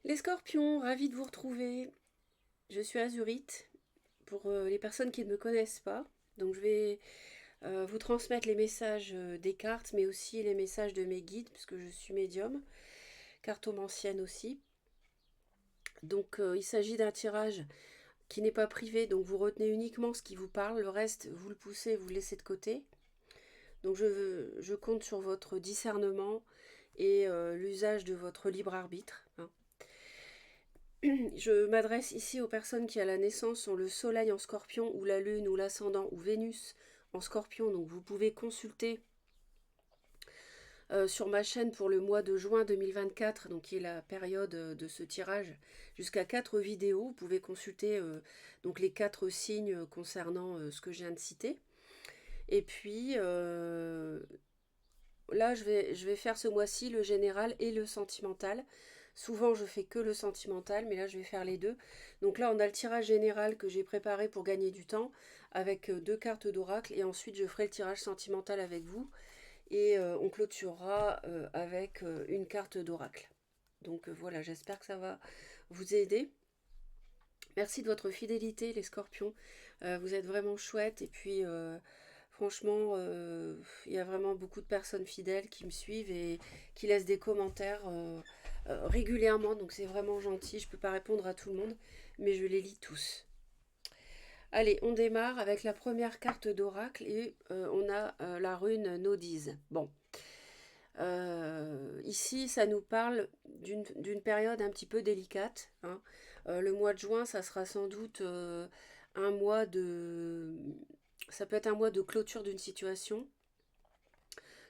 Les scorpions, ravis de vous retrouver. Je suis Azurite, pour les personnes qui ne me connaissent pas. Donc je vais vous transmettre les messages des cartes, mais aussi les messages de mes guides, puisque je suis médium, cartomancienne aussi. Donc il s'agit d'un tirage qui n'est pas privé, donc vous retenez uniquement ce qui vous parle, le reste vous le poussez, vous le laissez de côté. Donc je compte sur votre discernement et l'usage de votre libre arbitre, hein. Je m'adresse ici aux personnes qui à la naissance ont le soleil en scorpion ou la lune ou l'ascendant ou Vénus en scorpion. Donc vous pouvez consulter sur ma chaîne pour le mois de juin 2024, donc qui est la période de ce tirage, jusqu'à 4 vidéos. Vous pouvez consulter donc les 4 signes concernant ce que je viens de citer. Et puis là, je vais faire ce mois-ci le général et le sentimental. Souvent, je fais que le sentimental, mais là, je vais faire les deux. Donc là, on a le tirage général que j'ai préparé pour gagner du temps, avec deux cartes d'oracle, et ensuite, je ferai le tirage sentimental avec vous, et on clôturera avec une carte d'oracle. Donc voilà, j'espère que ça va vous aider. Merci de votre fidélité, les scorpions. Vous êtes vraiment chouettes, et puis franchement, il y a vraiment beaucoup de personnes fidèles qui me suivent et qui laissent des commentaires régulièrement. Donc c'est vraiment gentil. Je ne peux pas répondre à tout le monde, mais je les lis tous. Allez, on démarre avec la première carte d'oracle et on a la rune Nodise. Bon, ici, ça nous parle d'une période un petit peu délicate, hein. Le mois de juin, ça sera sans doute un mois de... Ça peut être un mois de clôture d'une situation,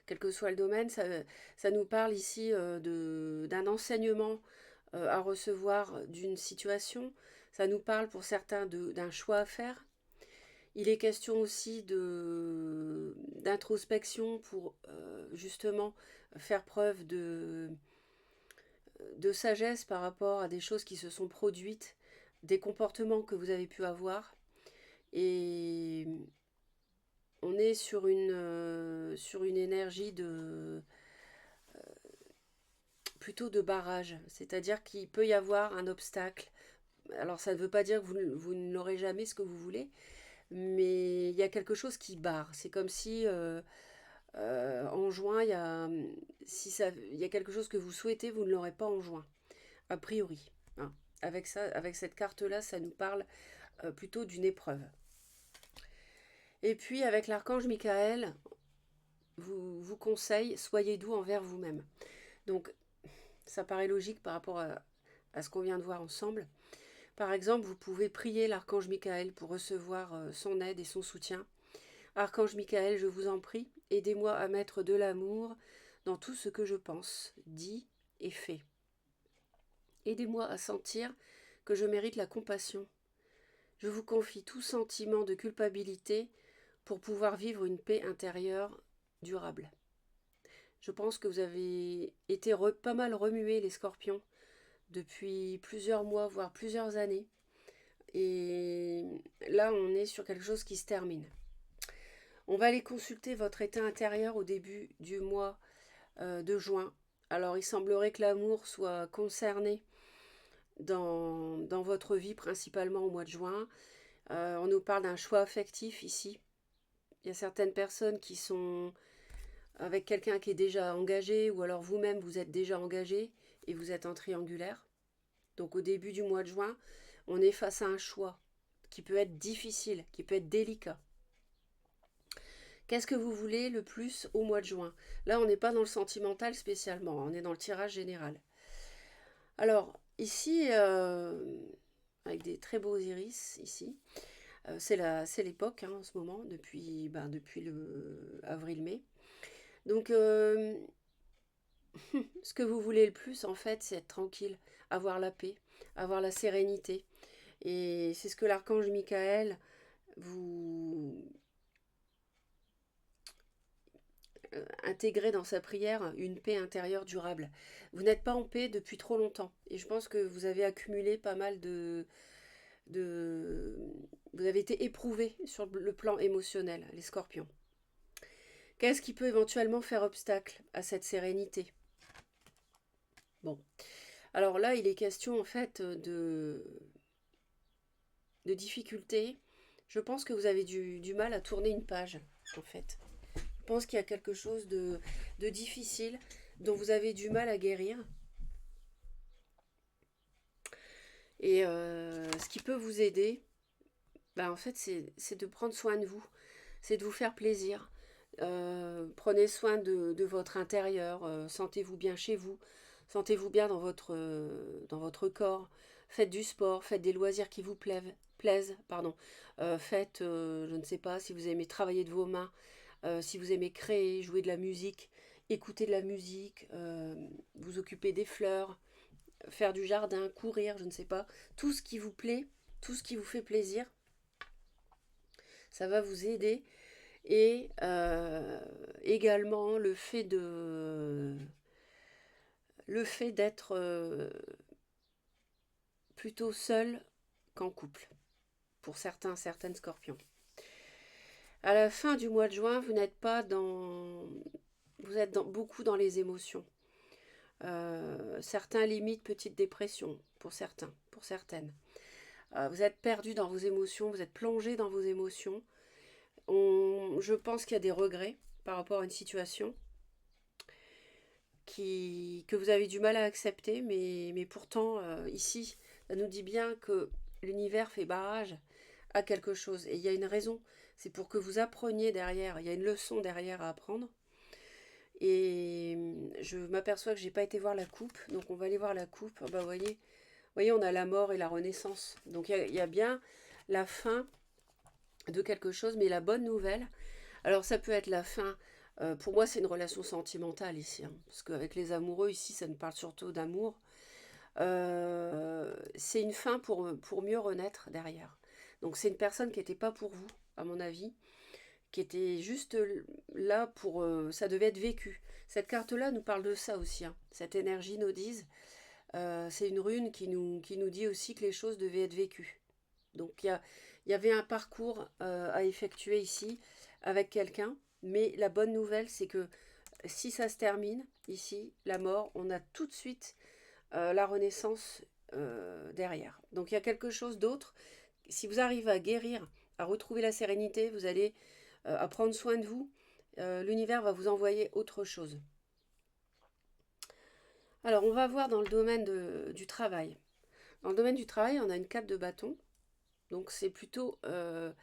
quel que soit le domaine. Ça nous parle ici d'un enseignement à recevoir d'une situation. Ça nous parle pour certains d'un choix à faire. Il est question aussi d'introspection pour justement faire preuve de sagesse par rapport à des choses qui se sont produites, des comportements que vous avez pu avoir. Et on est sur une énergie plutôt de barrage, c'est-à-dire qu'il peut y avoir un obstacle. Alors ça ne veut pas dire que vous ne l'aurez jamais ce que vous voulez, mais il y a quelque chose qui barre. C'est comme si en juin, si ça, il y a quelque chose que vous souhaitez, vous ne l'aurez pas en juin, a priori, hein. Avec ça, avec cette carte-là, ça nous parle plutôt d'une épreuve. Et puis avec l'archange Michael, vous conseille, soyez doux envers vous-même. Donc ça paraît logique par rapport à ce qu'on vient de voir ensemble. Par exemple, vous pouvez prier l'archange Michael pour recevoir son aide et son soutien. Archange Michael, je vous en prie, aidez-moi à mettre de l'amour dans tout ce que je pense, dis et fais. Aidez-moi à sentir que je mérite la compassion. Je vous confie tout sentiment de culpabilité pour pouvoir vivre une paix intérieure durable. Je pense que vous avez été pas mal remués, les scorpions, depuis plusieurs mois, voire plusieurs années. Et là, on est sur quelque chose qui se termine. On va aller consulter votre état intérieur au début du mois de juin. Alors, il semblerait que l'amour soit concerné dans votre vie, principalement au mois de juin. On nous parle d'un choix affectif ici. Il y a certaines personnes qui sont avec quelqu'un qui est déjà engagé, ou alors vous-même vous êtes déjà engagé et vous êtes en triangulaire. Donc au début du mois de juin, on est face à un choix qui peut être difficile, qui peut être délicat. Qu'est-ce que vous voulez le plus au mois de juin? Là, on n'est pas dans le sentimental spécialement, on est dans le tirage général. Alors, ici, avec des très beaux iris, ici, c'est l'époque, hein, en ce moment, depuis le avril-mai. Donc, ce que vous voulez le plus, en fait, c'est être tranquille, avoir la paix, avoir la sérénité. Et c'est ce que l'archange Michael vous intégrer dans sa prière une paix intérieure durable. Vous n'êtes pas en paix depuis trop longtemps. Et je pense que vous avez accumulé pas mal de... Vous avez été éprouvé sur le plan émotionnel, les scorpions. Qu'est-ce qui peut éventuellement faire obstacle à cette sérénité? Bon. Alors là, il est question en fait de difficultés. Je pense que vous avez du mal à tourner une page, en fait. Je pense qu'il y a quelque chose de difficile dont vous avez du mal à guérir. Et ce qui peut vous aider, ben, en fait, c'est de prendre soin de vous. C'est de vous faire plaisir. Prenez soin de votre intérieur. Sentez-vous bien chez vous. Sentez-vous bien dans votre corps. Faites du sport. Faites des loisirs qui vous plaisent. Pardon. Faites, je ne sais pas, si vous aimez travailler de vos mains, si vous aimez créer, jouer de la musique, écouter de la musique, vous occuper des fleurs, faire du jardin, courir, je ne sais pas. Tout ce qui vous plaît, tout ce qui vous fait plaisir, ça va vous aider. Et également le fait d'être plutôt seul qu'en couple, pour certaines scorpions. À la fin du mois de juin, vous n'êtes pas dans... Vous êtes beaucoup dans les émotions. Certains limitent petite dépression, pour certains, pour certaines. Vous êtes perdu dans vos émotions, vous êtes plongé dans vos émotions. Je pense qu'il y a des regrets par rapport à une situation que vous avez du mal à accepter, mais pourtant, ici, ça nous dit bien que l'univers fait barrage à quelque chose. Et il y a une raison, c'est pour que vous appreniez derrière, il y a une leçon derrière à apprendre. Et je m'aperçois que j'ai pas été voir la coupe, donc on va aller voir la coupe. Bah, voyez, on a la mort et la renaissance. Donc il y a bien la fin de quelque chose, mais la bonne nouvelle, alors ça peut être la fin, pour moi c'est une relation sentimentale ici, hein, parce qu'avec les amoureux ici ça nous parle surtout d'amour. C'est une fin pour mieux renaître derrière. Donc c'est une personne qui n'était pas pour vous, à mon avis, qui était juste là pour... ça devait être vécu. Cette carte-là nous parle de ça aussi, hein. Cette énergie nous dise, c'est une rune qui nous dit aussi que les choses devaient être vécues. Donc il y avait un parcours à effectuer ici avec quelqu'un, mais la bonne nouvelle c'est que si ça se termine ici, la mort, on a tout de suite la renaissance derrière. Donc il y a quelque chose d'autre. Si vous arrivez à guérir, à retrouver la sérénité, vous allez à prendre soin de vous, l'univers va vous envoyer autre chose. Alors on va voir dans le domaine du travail. Dans le domaine du travail, on a une 4 de bâton. Donc c'est plutôt, il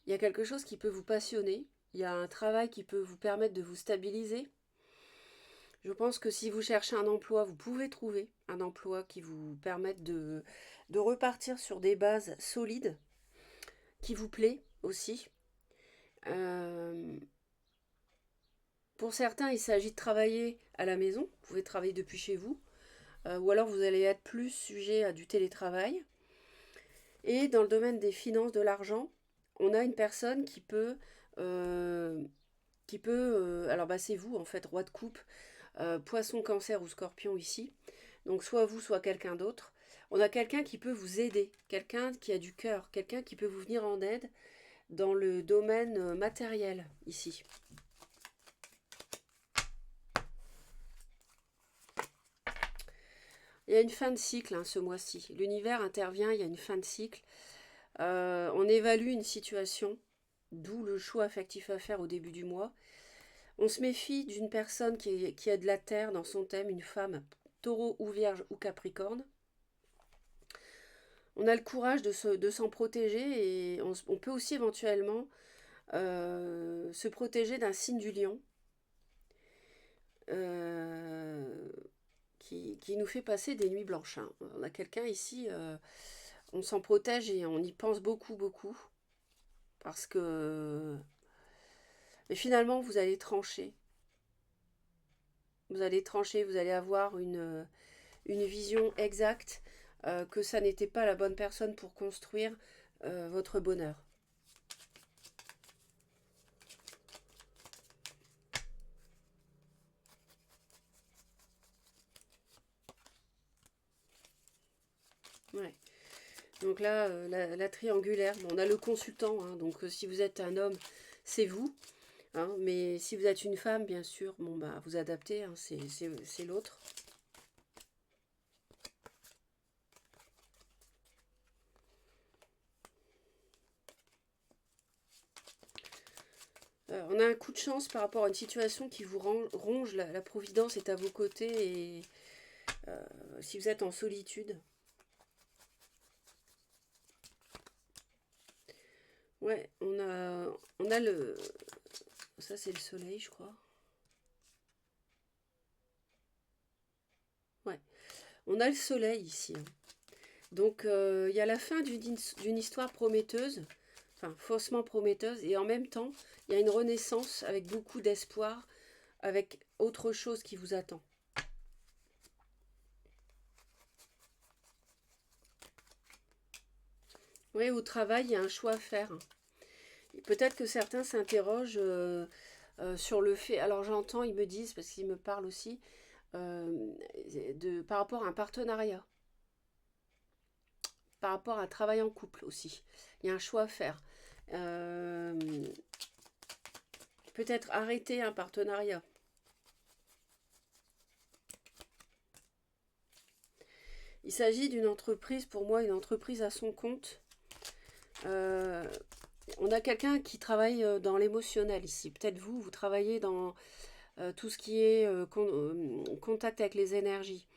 y a quelque chose qui peut vous passionner, il y a un travail qui peut vous permettre de vous stabiliser. Je pense que si vous cherchez un emploi, vous pouvez trouver un emploi qui vous permette de repartir sur des bases solides, qui vous plaît aussi. Euh, pour certains, il s'agit de travailler à la maison, vous pouvez travailler depuis chez vous, ou alors vous allez être plus sujet à du télétravail. Et dans le domaine des finances, de l'argent, on a une personne euh, alors bah c'est vous en fait, roi de coupe, poisson, cancer ou scorpion ici. Donc soit vous, soit quelqu'un d'autre. On a quelqu'un qui peut vous aider, quelqu'un qui a du cœur, quelqu'un qui peut vous venir en aide dans le domaine matériel ici. Il y a une fin de cycle hein, ce mois-ci. L'univers intervient, il y a une fin de cycle. On évalue une situation, d'où le choix affectif à faire au début du mois. On se méfie d'une personne qui a de la terre dans son thème, une femme, taureau ou vierge ou capricorne. On a le courage de s'en protéger et on peut aussi éventuellement se protéger d'un signe du lion euh, qui nous fait passer des nuits blanches, hein. On a quelqu'un ici, on s'en protège et on y pense beaucoup, beaucoup. Parce que... Mais finalement, vous allez trancher. Vous allez trancher, vous allez avoir une vision exacte que ça n'était pas la bonne personne pour construire votre bonheur. Ouais. Donc là, la triangulaire, bon, on a le consultant, hein, donc si vous êtes un homme, c'est vous. Hein, mais si vous êtes une femme, bien sûr, bon, bah, vous adaptez, hein, c'est l'autre. On a un coup de chance par rapport à une situation qui vous ronge, la providence est à vos côtés et si vous êtes en solitude. Ouais, on a le... Ça c'est le soleil je crois. Ouais, on a le soleil ici, hein. Donc il y a la fin d'une histoire prometteuse, enfin faussement prometteuse, et en même temps il y a une renaissance avec beaucoup d'espoir, avec autre chose qui vous attend. Oui, au travail, il y a un choix à faire. Peut-être que certains s'interrogent sur le fait, alors j'entends, ils me disent, parce qu'ils me parlent aussi, euh, par rapport à un partenariat, par rapport à un travail en couple aussi. Il y a un choix à faire. Euh, Peut-être arrêter un partenariat. Il s'agit d'une entreprise, pour moi, une entreprise à son compte. Euh, on a quelqu'un qui travaille dans l'émotionnel ici. Peut-être vous, vous travaillez dans tout ce qui est contact avec les énergies,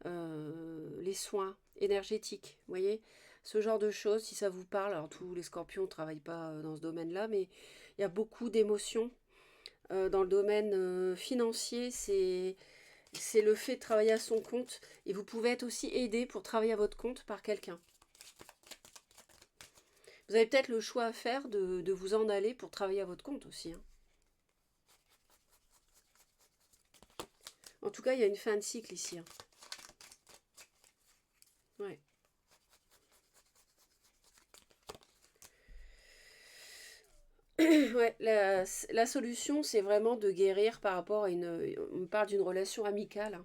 les soins énergétiques, vous voyez, ce genre de choses, si ça vous parle. Alors tous les scorpions ne travaillent pas dans ce domaine-là, mais il y a beaucoup d'émotions. Dans le domaine financier, c'est le fait de travailler à son compte, et vous pouvez être aussi aidé pour travailler à votre compte par quelqu'un. Vous avez peut-être le choix à faire de vous en aller pour travailler à votre compte aussi, hein. En tout cas, il y a une fin de cycle ici, hein. Ouais. Ouais, la solution, c'est vraiment de guérir par rapport à une... On parle d'une relation amicale,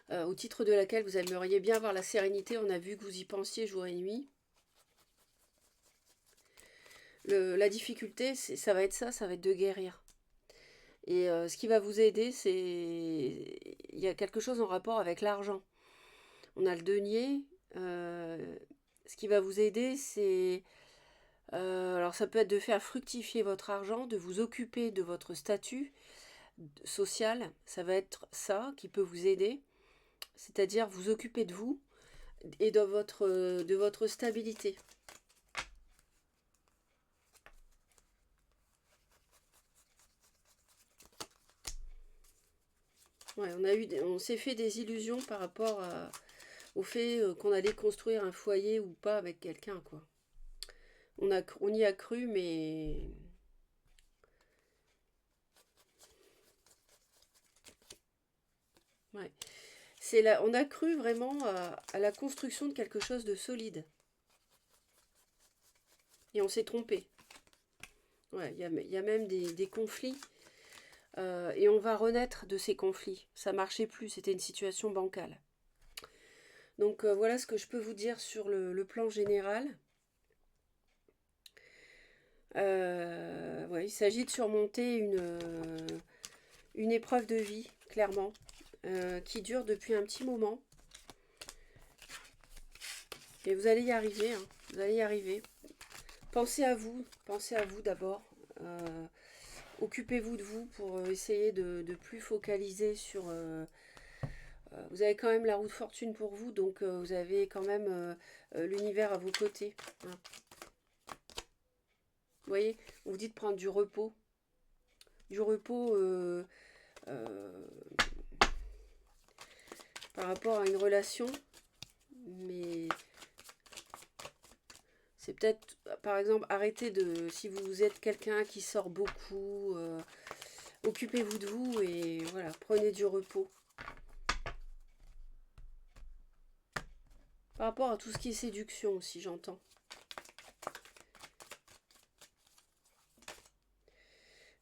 hein, au titre de laquelle vous aimeriez bien avoir la sérénité. On a vu que vous y pensiez jour et nuit. La difficulté, ça va être ça, ça va être de guérir. Et ce qui va vous aider, c'est... Il y a quelque chose en rapport avec l'argent. On a le denier. Ce qui va vous aider, c'est... alors ça peut être de faire fructifier votre argent, de vous occuper de votre statut social. Ça va être ça qui peut vous aider. C'est-à-dire vous occuper de vous et de votre stabilité. Ouais, on s'est fait des illusions par rapport au fait qu'on allait construire un foyer ou pas avec quelqu'un, quoi. On y a cru, mais ouais. On a cru vraiment à la construction de quelque chose de solide. Et on s'est trompé. Ouais, il y a même des conflits. Et on va renaître de ces conflits. Ça marchait plus, c'était une situation bancale. Donc voilà ce que je peux vous dire sur le plan général. Ouais, il s'agit de surmonter une épreuve de vie, clairement, qui dure depuis un petit moment. Et vous allez y arriver, hein, vous allez y arriver. Pensez à vous d'abord. Occupez-vous de vous pour essayer de plus focaliser sur... vous avez quand même la roue de fortune pour vous, donc vous avez quand même l'univers à vos côtés, hein. Vous voyez, on vous dit de prendre du repos. Du repos euh, par rapport à une relation, mais c'est peut-être, par exemple, arrêtez de... Si vous êtes quelqu'un qui sort beaucoup, occupez-vous de vous et voilà, prenez du repos. Par rapport à tout ce qui est séduction aussi, j'entends.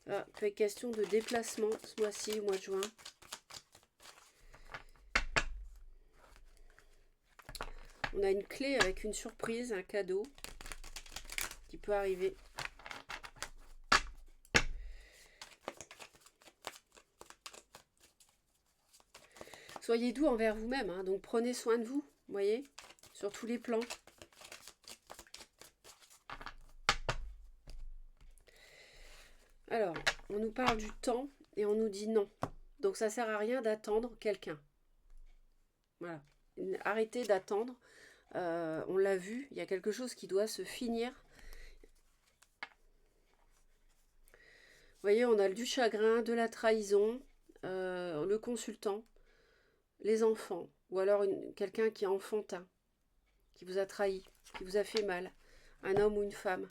Ah, il peut être question de déplacement ce mois-ci, au mois de juin. On a une clé avec une surprise, un cadeau qui peut arriver. Soyez doux envers vous-même, hein, donc prenez soin de vous, vous voyez, sur tous les plans. Alors, on nous parle du temps et on nous dit non. Donc ça sert à rien d'attendre quelqu'un. Voilà. Arrêtez d'attendre. On l'a vu, il y a quelque chose qui doit se finir. Vous voyez, on a du chagrin, de la trahison, le consultant, les enfants, ou alors quelqu'un qui est enfantin, qui vous a trahi, qui vous a fait mal, un homme ou une femme.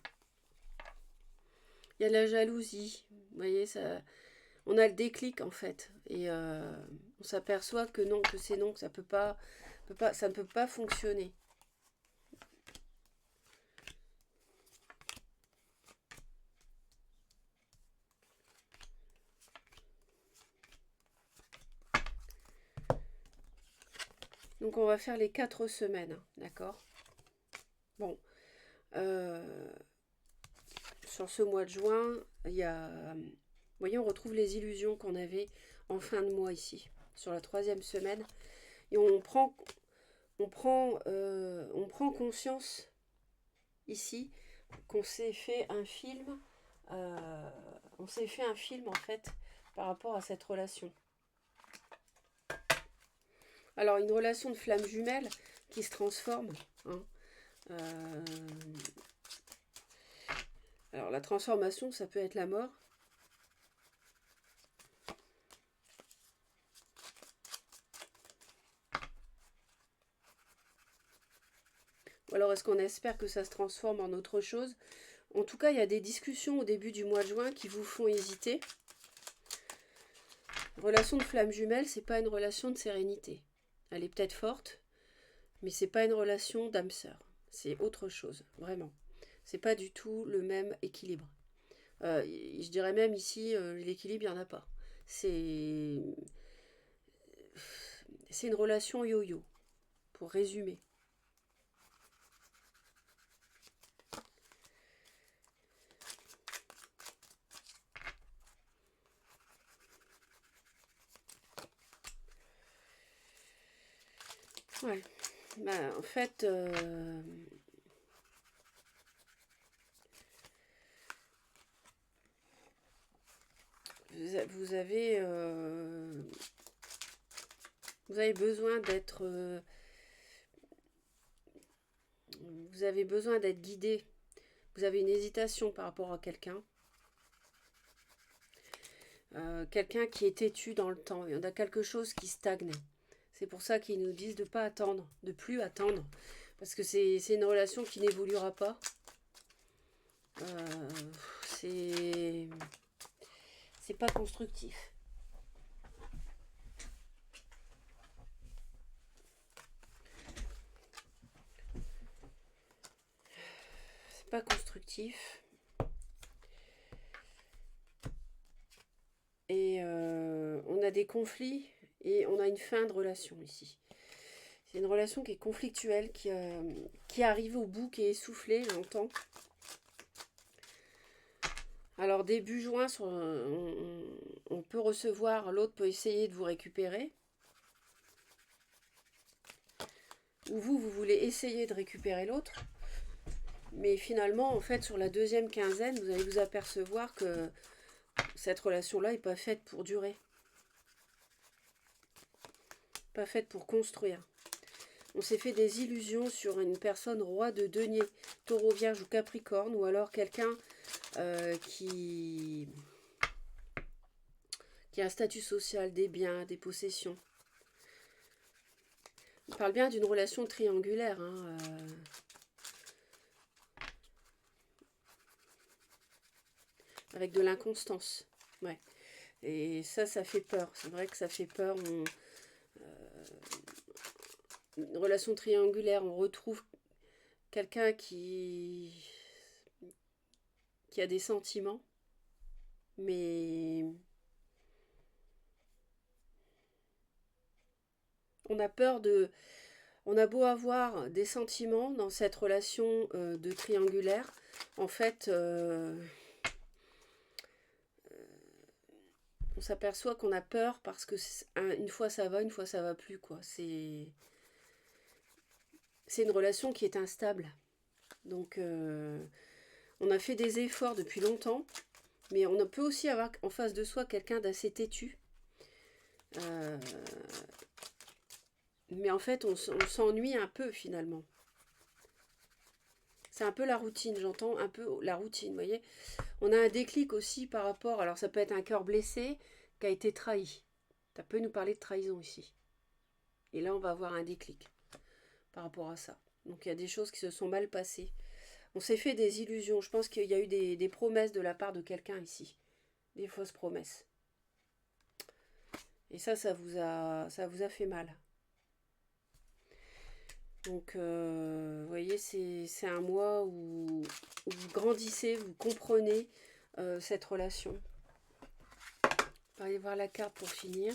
Il y a de la jalousie, vous voyez, ça, on a le déclic en fait, et on s'aperçoit que non, que c'est non, que ça ne peut pas fonctionner. Donc on va faire les 4 semaines, d'accord? Bon, euh, sur ce mois de juin, il y a, vous voyez, on retrouve les illusions qu'on avait en fin de mois ici, sur la 3e semaine, et on prend conscience ici qu'on s'est fait un film, euh, on s'est fait un film en fait par rapport à cette relation. Alors une relation de flamme jumelle qui se transforme, hein, euh, alors la transformation, ça peut être la mort. Ou alors est-ce qu'on espère que ça se transforme en autre chose? En tout cas, il y a des discussions au début du mois de juin qui vous font hésiter. Relation de flamme jumelle, c'est pas une relation de sérénité. Elle est peut-être forte, mais c'est pas une relation d'âme sœur. C'est autre chose, vraiment. C'est pas du tout le même équilibre. Je dirais même ici, l'équilibre, il n'y en a pas. C'est c'est une relation yo-yo, pour résumer. Ouais. Ben, en fait, vous avez, vous avez besoin d'être, vous avez besoin d'être guidé. Vous avez une hésitation par rapport à quelqu'un. Quelqu'un qui est têtu dans le temps. Il y en a quelque chose qui stagne. C'est pour ça qu'ils nous disent de ne pas attendre, de plus attendre. Parce que c'est une relation qui n'évoluera pas. Euh, c'est c'est pas constructif. C'est pas constructif. Et on a des conflits et on a une fin de relation ici. C'est une relation qui est conflictuelle, qui arrive au bout, qui est essoufflée, j'entends. Alors début juin, on peut recevoir, l'autre peut essayer de vous récupérer. Ou vous voulez essayer de récupérer l'autre. Mais finalement, en fait, sur la 2e quinzaine, vous allez vous apercevoir que cette relation-là n'est pas faite pour durer. Pas faite pour construire. On s'est fait des illusions sur une personne roi de denier, taureau, vierge ou capricorne, ou alors quelqu'un qui a un statut social, des biens, des possessions. On parle bien d'une relation triangulaire, hein, avec de l'inconstance. Ouais. Et ça fait peur. C'est vrai que ça fait peur. Une relation triangulaire, on retrouve quelqu'un qui a des sentiments, mais on a peur de... On a beau avoir des sentiments dans cette relation de triangulaire, en fait, on s'aperçoit qu'on a peur parce que une fois ça va, une fois ça va plus, quoi. C'est une relation qui est instable. Donc, on a fait des efforts depuis longtemps, Mais on peut aussi avoir en face de soi quelqu'un d'assez têtu. Euh, mais en fait, on s'ennuie un peu finalement. C'est un peu la routine, j'entends un peu la routine, vous voyez. On a un déclic aussi par rapport, alors ça peut être un cœur blessé qui a été trahi. Ça peut nous parler de trahison ici. Et là, on va avoir un déclic par rapport à ça. Donc il y a des choses qui se sont mal passées. On s'est fait des illusions. Je pense qu'il y a eu des promesses de la part de quelqu'un ici. Des fausses promesses. Et ça vous a fait mal. Donc, vous voyez, c'est un mois où vous grandissez, vous comprenez cette relation. On va aller voir la carte pour finir.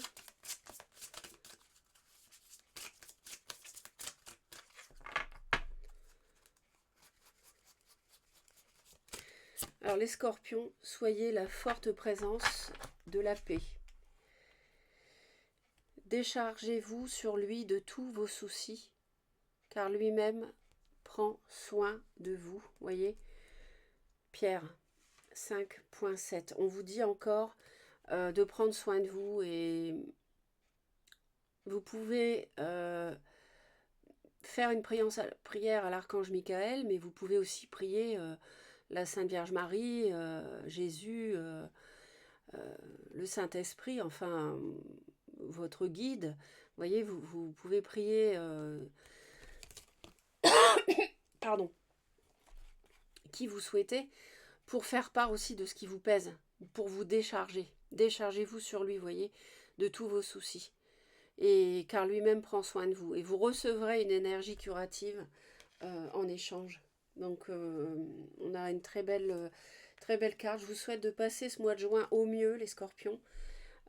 Alors, les scorpions, soyez la forte présence de la paix. Déchargez-vous sur lui de tous vos soucis, car lui-même prend soin de vous. Voyez, Pierre 5.7. On vous dit encore de prendre soin de vous et vous pouvez faire une prière à l'archange Michael, mais vous pouvez aussi prier la Sainte Vierge Marie, Jésus, le Saint-Esprit, enfin votre guide. Vous voyez, vous pouvez prier, pardon, qui vous souhaitez, pour faire part aussi de ce qui vous pèse, pour vous décharger. Déchargez-vous sur lui, voyez, de tous vos soucis. Et car lui-même prend soin de vous. Et vous recevrez une énergie curative en échange. Donc on a une très belle carte. Je vous souhaite de passer ce mois de juin au mieux, les scorpions.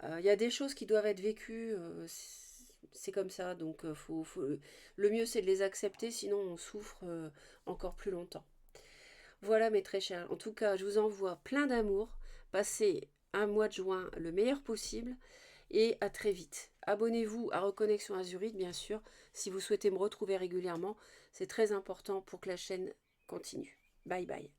Il y a des choses qui doivent être vécues, c'est comme ça. Donc le mieux c'est de les accepter, sinon on souffre encore plus longtemps. Voilà mes très chers. En tout cas, je vous envoie plein d'amour. Passez un mois de juin le meilleur possible. Et à très vite. Abonnez-vous à Reconnexion Azurite, bien sûr, si vous souhaitez me retrouver régulièrement. C'est très important pour que la chaîne continue. Bye bye.